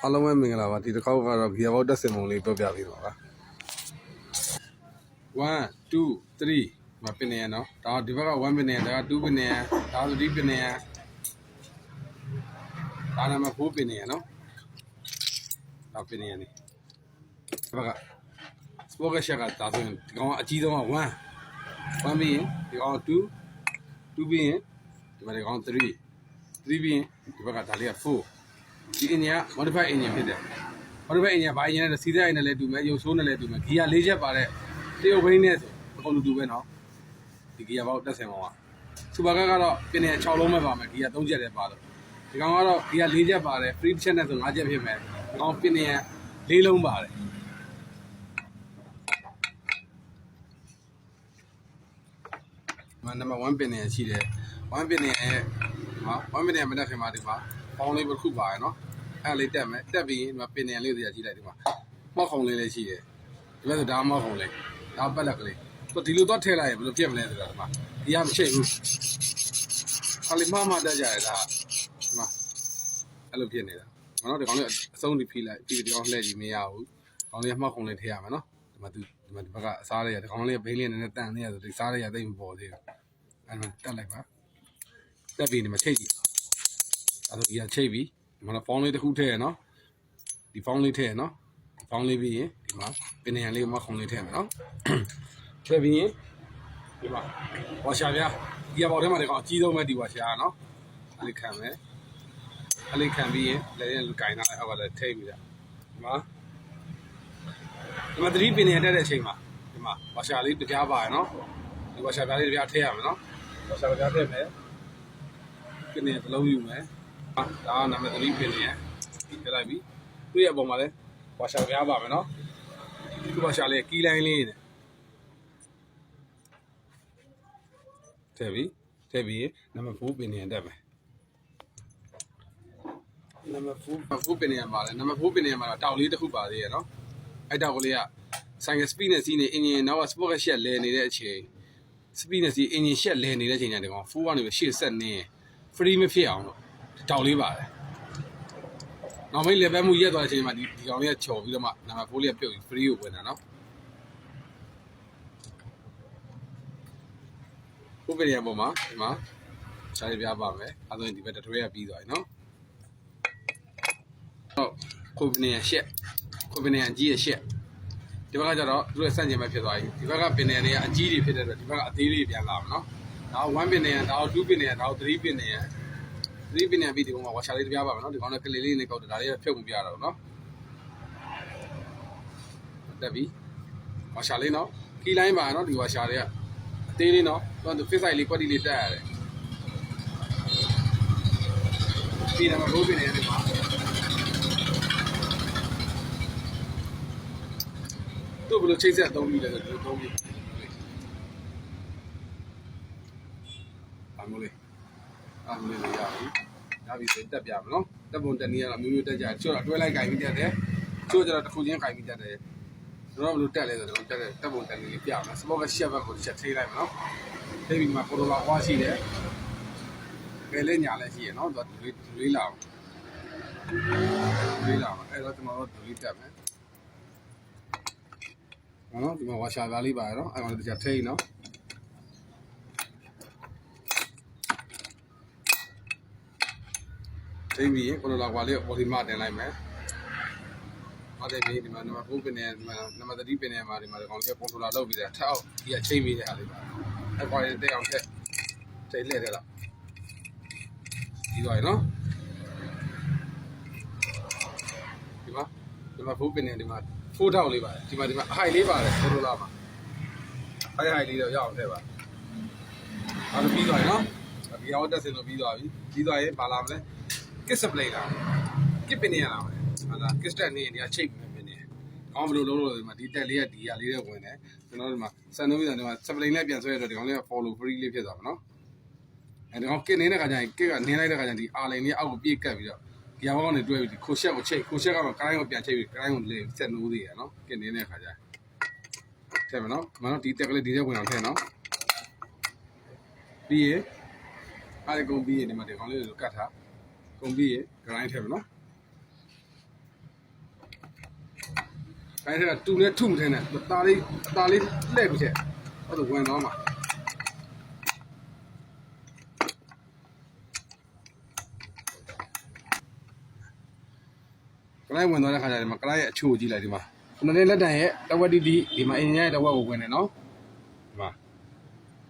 အားလုံးပဲမင်္ဂလာပါဒီတစ်ခေါက်ကတော့ဂီယာဘောက်တက်စင်ပုံလေးပြောပြပေးပါ1 2 3မပင်နေရနော်ဒါဒီဘက်က1ပင်နေရဒါက2ပင်နေရဒါဆို3ပင်နေရဒါနံပါတ်4ပင်နေရနော်ဒါပင်နေရနေဒီဘက်ကစပိုကရှက်ကဒါဆိုရင်ဒီကောင်ကအကြီးဆုံးက1ပြီးရင်ဒီကောင်2ပြီးရင်ဒီဘက်ဒီကောင်3ပြီးရင်ဒီဘက်ကဒါလေးက4ဒီအင်ဂျင်က modified engine ဖြစ်တယ် modified engine ဘာ engine လဲစီးတဲ့ engine နဲ့လည်းတူမယ်ရုပ်ဆိုးနဲ့လည်းတူမယ်ဂီယာ၄ချက်ပါတဲ့တရုတ်ဘိန်းနဲ့ဆိုအကုန်တူပဲเนาะဒီဂီယာဘောက်တက်ဆင်ပေါင်းကစူပါကားကတော့ပင်နေ6လုံးပဲပါမယ်ဂီယာ3ချက်လည်းပါတော့ဒီကောင်ကတော့ဂီယာ4ချက်ပါတယ် free ချက်နဲ့ဆို5ချက်ဖြစ်မယ်ဒီကောင်ပင်နေ4လုံးပါတယ်နံပါတ်1ပင်နေရှိတယ်1ပင်နေရဲ့1ပင်နေမတက်ခင်မှာဒီမှာပေါင်းလေးတစ်ခုပါရယ်เนาะအဲ့လေးတက်မယ်တက်ပြီးဒီမှာပင်နေလေးတွေကြည့်လိုက်ဒီမှာမောက်ခုံလေးလည်းရှိတယ်ဒီဘက်ဆိုဒါမောက်ခုံလေးဒါပက်လက်ကလေးဆိုဒီလိုတော့ထည့်လိုက်ရင်ဘယ်လိုပြတ်မလဲဆိုတော့ဒီမှာဒီကမရှိဘူးခါလေးမတက်ကြရတာဒီမှာအဲ့လိုဖြစ်နေတာเนาะဒီကောင်လေးအဆုံးဒီဖိလိုက်ဒီကောင်လှည့်ကြည့်မရဘူးကောင်လေးမောက်ခုံလေးထည့်ရမယ်เนาะဒီမှာဒီဘက်ကအစားလေးရဒီကောင်လေးဘိန်းလေးနည်းနည်းတန်နေရဆိုဒီစားလေးရသိမပေါ်သေးဘူးအဲ့မှာတက်လိုက်ပါတက်ပြီးဒီမှာချိတ်ကြည့်အဲ့ဒါကြီးချိတ်ပြီးဒီမှာဖောင်းလေးတစ်ခုထည့်ရနော်ဒီဖောင်းလေးထည့်ရနော်ဖောင်းလေးပြီးရင်ဒီမှာပင်နေရလေးမှခုံလေးထည့်မယ်နော်ထည့်ပြီးရင်ဒီမှာဝါရှာပြဒီဘောက်ထဲမှာဒီကောင်အကြီးဆုံးပဲဒီဝါရှာနော်အဲ့လေးခံမယ်အဲ့လေးခံပြီးရင်လည်းကင်ထားအောက်ကလည်းထိတ်ပြီးတာဒီမှာသတိပင်နေတက်တဲ့အချိန်မှာဒီမှာဝါရှာလေးတစ်ပြားပါရနော်ဒီဝါရှာပြားလေးတစ်ပြားထည့်ရမယ်နော်ဝါရှာပြားထည့်မယ်ပင်နေတစ်လုံးယူမယ်ဒါကနံပါတ်3ပင်နေဒီထည့်လိုက်ပြီသူ့ရဲ့အပေါ်မှာလည်းဝါရှာပြားပါမယ်နော်ဒီဝါရှာလေးကီးလိုင်းလေးနဲ့ထည့်ပြီးနံပါတ်4ပင်နေတက်မယ်နံပါတ်4ပင်နေပါတယ်နံပါတ်4ပင်နေမှာတောက်လေးတစ်ခုပါသေးရနော်အဲ့တောက်ကလေးကဆိုင်က speed နဲ့စီးနေ engine နောက်က sport ရှက်လဲနေတဲ့အချိန် speed နဲ့စီး engine ရှက်လဲနေတဲ့အချိန်ညဒီကောင်4ကနေရှေ့ဆက်နေ free မဖြစ်အောင်လို့တောက်လေးပါတယ်နောက်မိတ် level မှုရက်သွားတဲ့အချိန်မှာဒီကောင်လေးကချော်ပြီးတော့မှနံပါတ်4လေးကပြုတ်ပြီး free ကိုဝင်တာနော်ခုပင်ရပေါ်မှာဒီမှာရှားရပြပါမယ်အဲဆိုရင်ဒီဘက်တစ်ထွေးကပြီးသွားပြီနော်ဟုတ်ခုပင်ရရှက်ခုပင်ရအကြီးရရှက်ဒီဘက်ကကျတော့သူ့ရဲ့ဆန့်ကျင်ဘက်ဖြစ်သွားပြီဒီဘက်ကပင်နေအကြီးတွေဖြစ်တဲ့အတွက်ဒီဘက်ကအသေးလေးပြန်လာမှာနော်ဒါ1ပင်နေဒါ2ပင်နေဒါ3ပင်နေ3ပင်နေပြီးဒီကောင်ကဝါရှာလေးတပြားပါမယ်နော်ဒီကောင်ကကလေးလေးနဲ့ကောက်တယ်ဒါလေးဖြုတ်မပြရတော့နော်တက်ပြီဝါရှာလေးနော်ကီးလိုင်းပါနော်ဒီဝါရှာလေးကအသေးလေးနော်သူဖစ်ဆိုင်လေးကွက်တီလေးတက်ရတယ်ပြီးတော့ရိုးပင်နေတယ်မှာသူ့ဘယ်လိုချိတ်ဆက်သုံးပြီးလဲဆိုတော့သုံးပြီးအမိုးလေးရပြီဆိုတက်ပြမယ်နော်တက်ပုံတက်နည်းကတော့မျိုးမျိုးတက်ကြတယ်ချို့တော့တွဲလိုက်ကင်ပြီးတက်တယ်ချို့ကျတော့တစ်ခုချင်းကင်ပြီးတက်တယ်ကျွန်တော်ဘယ်လိုတက်လဲဆိုတော့တက်ပုံတက်နည်းလေးပြမယ်စပေါ့ကရှက်ဘက်ကိုချက်ထိလိုက်မယ်နော်ထိပြီးမှကိုလိုလာဝါရှိတယ်ကဲလေးညာလည်းရှိရနော်သူဒွေးလာအောင်အဲ့တော့ကျွန်တော်တို့ဒွေးတက်မယ်နော်ဒီမှာဝါရှာသားလေးပါရနော်အဲ့ကောင်လေးတစ်ချက်ထိနော်ထိပြီးကိုလိုလာကွာလေးကိုပေါ်ဒီမှာတင်လိုက်မယ်ဟုတ်တယ်ဒီမှာနံပါတ်4ပင်နေဒီမှာနံပါတ်3ပင်နေမှာဒီမှာကောင်လေးကကွန်ထရိုလာလုပ်ပြီးတယ်ထက်အောင်ဒီကချိန်ပြီးတဲ့ဟာလေးပါအဲ့ကွာလေးတက်အောင်ထက်ထိလှည့်တယ်လားဒီသွားရနော်ဒီမှာ4ပင်နေဒီမှာ4ထောက်လေးပါတယ်ဒီမှာအဟိုက်လေးပါတယ်ကွန်ထရိုလာမှာဟိုက်လေးတော့ရအောင်ထည့်ပါအဲ့ဒါပြီးသွားရနော်ဒီအောင်တက်စင်လို့ပြီးသွားပြီပြီးသွားရင်ပါလာမလဲkit supply လာkit ပင်နေရလာမယ်ဟုတ်လား kit တက်နေနေချိတ်ပင်နေကောင်းဘယ်လိုလုပ်လို့ဒီမှာဒီတက်လေးကဒီဟာလေးနဲ့ဝင်တယ်ကျွန်တော်ဒီမှာစံနှုန်းပြီးတော့ဒီမှာ supply နဲ့ပြန်ဆွဲရတော့ဒီကောင်လေးက follow free လေးဖြစ်သွားမှာနော်အဲဒီကောင် kit နေတဲ့ခါကျရင် kit ကနင်းလိုက်တဲ့ခါကျရင်ဒီ R line လေးအောက်ကိုပြေးကပ်ပြီးတော့ဒီဟာဘောင်းနဲ့တွဲပြီးခိုရှက်ကိုချိတ်ခိုရှက်ကတော့ကိုင်းကိုပြန်ချိတ်ပြီးကိုင်းကိုလေဆက်နိုးသေးရနော် kit နေတဲ့ခါကျထည့်မယ်နော်မနော်ဒီတက်ကလေးဒီထဲဝင်အောင်ထည့်နော်ပြီးရင်အားကုန်ပြီးရင်ဒီမှာဒီကောင်လေးကိုကတ်ထားကုန်ပြီးရင် grind ထည့်မယ်နော် ခိုင်းတဲ့တူနဲ့ထုမထင်းနဲ့ตาလေးလှည့်ပြီးချက်အဲ့ဒါဝင်သွားမှာကလိုက်ဝင်သွားတဲ့ခါကျရင်ဒီမှာကလိုက်ရဲ့အချို့ကြည့်လိုက်ဒီမှာခုနလေးလက်တံရဲ့တဝက်တီတီဒီမှာအင်ဂျင်ရဲ့တဝက်ကိုဝင်နေနော်ဒီမှာ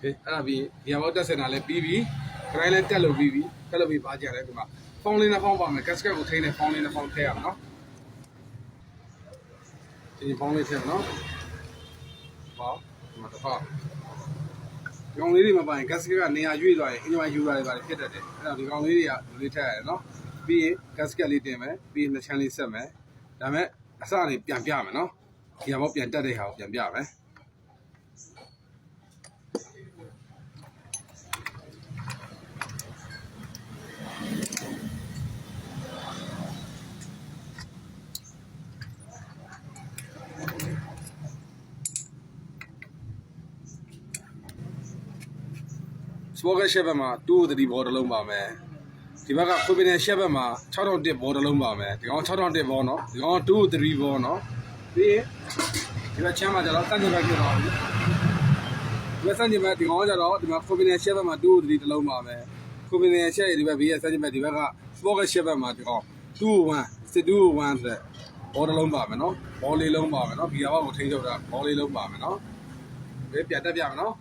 ဟေးအဲ့ဒါပြီးဒီဘောတက်စင်တာလည်းပြီးပြီကလိုက်လည်းတက်လို့ပြီးပြီတက်လို့ပြီးပါကြတယ်ဒီမှာဖောင်းလေးနဲ့ဖောင်းပါမယ်ကတ်စကတ်ကိုထိန်းနေဖောင်းလေးနဲ့ဖောင်းထည့်ရအောင်နော်ဒီဖောင်းလေးထည့်နော်ဟောဒီမှာတော့ဒီကောင်လေးတွေမပိုင်ကတ်စကတ်ကနေရာရွေ့သွားရင်အင်ဂျင်ယူလာတွေပါဖြစ်တတ်တယ်အဲ့တော့ဒီကောင်လေးတွေကလူလေးထည့်ရတယ်နော်ပြီးရင်ကတ်စကတ်လေးတင်မယ်ပြီးရင်နှချမ်းလေးဆက်မယ်ဒါမဲ့အစလေးပြန်ပြမယ်နော်ဒီဘောပြန်တက်တဲ့ဟာကိုပြန်ပြမယ်စပိုကရှက်ဘက်မှာ2-3ဘောတစ်လုံးပါမယ်ဒီဘက်ကခွေပင်ရှက်ဘက်မှာ6001ဘောတစ်လုံးပါမယ်ဒီကောင်6001ဘောနော်ဒီကောင်2-3ဘောနော်ပြီးရင်ဒီဘက်ချမ်းမှာကျတော့စံချိန်ဘက်ဖြစ်သွားပြီဒီဘက်စံချိန်ဘက်ဒီကောင်ကျတော့ဒီမှာခွေပင်ရှက်ဘက်မှာ2-3တစ်လုံးပါမယ်ခွေပင်ရှက်ရဲ့ဒီဘက်ဘေးရဲ့စံချိန်ဘက်ဒီဘက်ကစပိုကရှက်ဘက်မှာဒီကောင်2-1စစ်2-1ဆိုတဲ့ဘောတစ်လုံးပါမယ်နော်ဘောလေးလုံးပါမယ်နော်ဘီယာဘောကိုထိန်းချုပ်တာဘောလေးလုံးပါမယ်နော်ဒီပြတ်တက်ပြမယ်နော်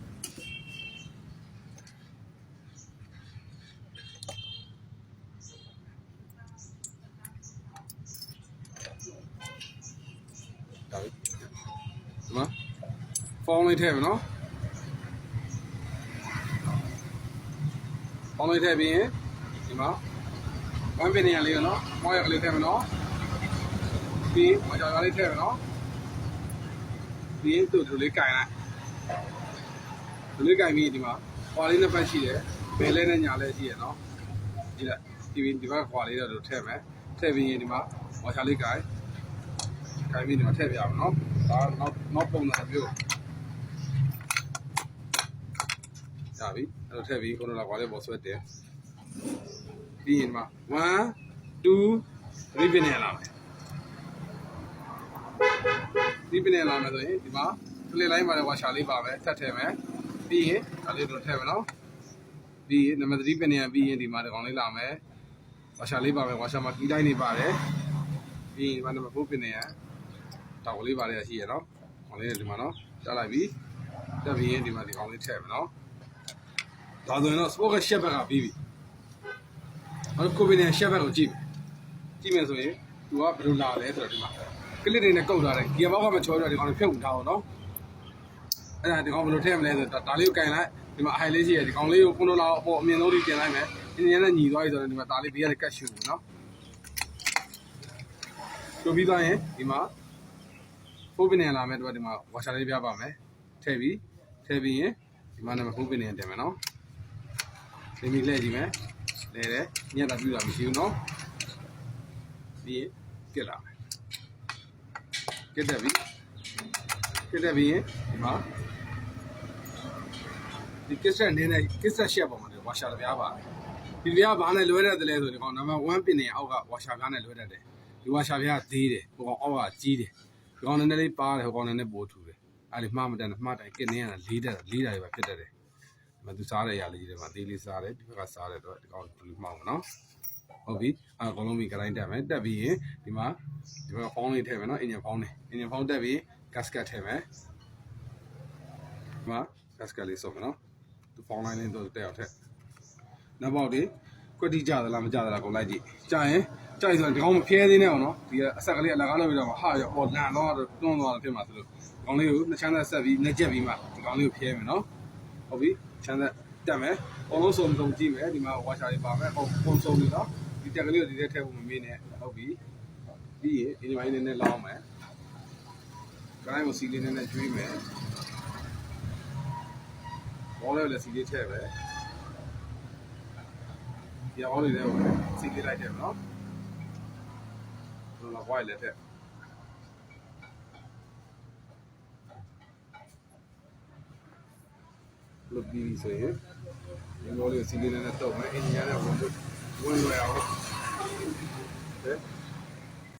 ဒီမှာဖောင်းလေးထည့်မယ်နော်ဖောင်းလေးထည့်ပြီးရင်ဒီမှာဝမ်းပင်နေရလေးနော်မောရကလေးထည့်မယ်နော်ပြီးမကြော်လေးထည့်မယ်နော်ပြီးရင်သူ့လေးကင်လိုက်သူလေးကင်ပြီးဒီမှာခွာလေးနှစ်ပတ်ရှိတယ်ဘယ်လဲနဲ့ညာလဲရှိရနော်ဒီလိုက်ဒီဘက်ခွာလေးတော့ထည့်မယ်ထည့်ပြီးရင်ဒီမှာဝါချာလေးကင်ပြီးဒီမှာထည့်ပြအောင်နော်ဒါနောက်ပုံစံမျိုးရပြီအဲ့တော့ထည့်ပြီးခုနကခွာလေးပေါ်ဆွဲတယ်ပြီးရင်ဒီမှာ1 2 3ပင်နေလာမယ်ဒီပင်နေလာမယ်ဆိုရင်ဒီမှာဖလစ်လိုင်းမှာလည်းဝါရှာလေးပါပဲထပ်ထည့်မယ်ပြီးရင်ဒါလေးတို့ထည့်မယ်နော်ပြီးရင်နံပါတ်3ပင်နေပြီးရင်ဒီမှာဒီကောင်လေးလာမယ်ဝါရှာလေးပါပဲဝါရှာမှာကီးတိုင်းနေပါတယ်ပြီးရင်ဒီမှာနံပါတ်4ပင်နေတောက်လေးပါလေးရှိရနော်ကောင်လေးဒီမှာနော်တက်လိုက်ပြီတက်ပြီးရင်ဒီမှာဒီကောင်လေးထည့်မယ်နော်ဒါဆိုရင်တော့ sport ရှက်ဘက်ကပြီးပြီအဲ့ကိုပင်နဲ့ရှက်ဘက်ကိုကြည့်မယ်ဆိုရင်သူကဘယ်လိုလာလဲဆိုတော့ဒီမှာကလစ်တွေနဲ့ကုတ်ထားတယ်ဂီယာဘောက်ကမချောတော့ဒီကောင်လေးဖြုတ်ထားအောင်နော်အဲ့ဒါဒီကောင်ဘယ်လိုထည့်မလဲဆိုတော့ဒါလေးကိုကင်လိုက်ဒီမှာအဟိုင်လေးရှိရဒီကောင်လေးကိုခုနလောက်အပေါ်အမြင်ဆုံးလေးတင်လိုက်မယ်အင်းရနဲ့ညီသွားပြီဆိုတော့ဒီမှာဒါလေးဘေးကနေကတ်ရှူဘူးနော်တို့ပြီးသွားရင်ဒီမှာဖိုးပင်နေလာမယ်တော့ဒီမှာဝါရှာလေးပြပါမယ်ထည့်ပြီးရင်ဒီမှာနံပါတ်ဖိုးပင်နေတင်မယ်နော်လင်းပြီးလှည့်ကြည့်မယ်လဲတယ်ညက်တာပြူတာမရှိဘူးနော်ပြီးရင်ကစ်လာမယ်ကစ်တက်ပြီးရင်ဒီမှာဒီကစ်ဆက်နေနဲ့ကစ်ဆက်ရှက်ပေါ်မှာဝါရှာတစ်ပြားပါတယ်ဒီပြားဘာနဲ့လွဲရတယ်လဲဆိုဒီကောင်နံပါတ်1ပင်နေအောက်ကဝါရှာပြားနဲ့လွဲတတ်တယ်ဒီဝါရှာပြားသေးတယ်ဟိုကောင်အောက်ကကြီးတယ်ဒီကောင်နည်းနည်းလေးပါတယ်ဟိုကောင်နည်းနည်းပိုထူတယ်အဲ့ဒီမှားမတန်မှားတိုင်ကစ်နေရတာလေးတာတွေပဲဖြစ်တတ်တယ်မသူစားတဲ့အရာလေးတွေမှာသေးလေးစားတယ်ဒီဘက်ကစားတယ်တော့ဒီကောင်ဒီမှောက်နော်ဟုတ်ပြီအကောင်လုံးပြီးဂရိုင်းတက်မယ်တက်ပြီးရင်ဒီမှာဒီဘက်ကဖောင်းလေးထည့်မယ်နော်အင်ဂျင်ဖောင်းတက်ပြီးဂတ်စကတ်ထည့်မယ်ဒီမှာဂတ်စကတ်လေးစုပ်မယ်နော်သူဖောင်းလိုင်းလေးတော့တက်အောင်ထည့်နောက်ပေါက်ဒီကွက်တိကြသလားမကြသလားကုန်လိုက်ကြည့်ကြာရင်ဆိုရင်ဒီကောင်မဖျဲသေးနဲ့အောင်နော်ဒီအဆက်ကလေးအလကားလုပ်ပြီးတော့ဟာရောပေါ်လန်တော့တွန်းသွားတယ်ဖြစ်မှာဆိုလို့ဒီကောင်လေးကိုနှစ်ချမ်းသက်ဆက်ပြီးနှစ်ချက်ပြီးမှဒီကောင်လေးကိုဖျဲမယ်နော်ဟုတ်ပြီချမ်းသက်တက်မယ်အလုံးစုံကြည့်မယ်ဒီမှာဝါရှာလေးပါမယ်ပုံစုံပြီးတော့ဒီတက်ကလေးကိုဒီထဲထည့်ဖို့မမေ့နဲ့ဟုတ်ပြီပြီးရင်ဒီမိုင်းလေးနဲ့လောင်းမယ်ကိုင်းကိုစီလေးနဲ့ကျွေးမယ်ဘောလေးလည်းစီလေးထည့်ပဲဒီအောင်လေးလည်းစီလေးလိုက်တယ်နော်တော့ဝိုင်းလည်းထည့်လုတ်ပြီးဆိုရင်ဒီဘောလေးကိုစီလေးနဲ့တော့မယ်အင်ဂျင်နဲ့ဝင်လွယ်အောင်ဟဲ့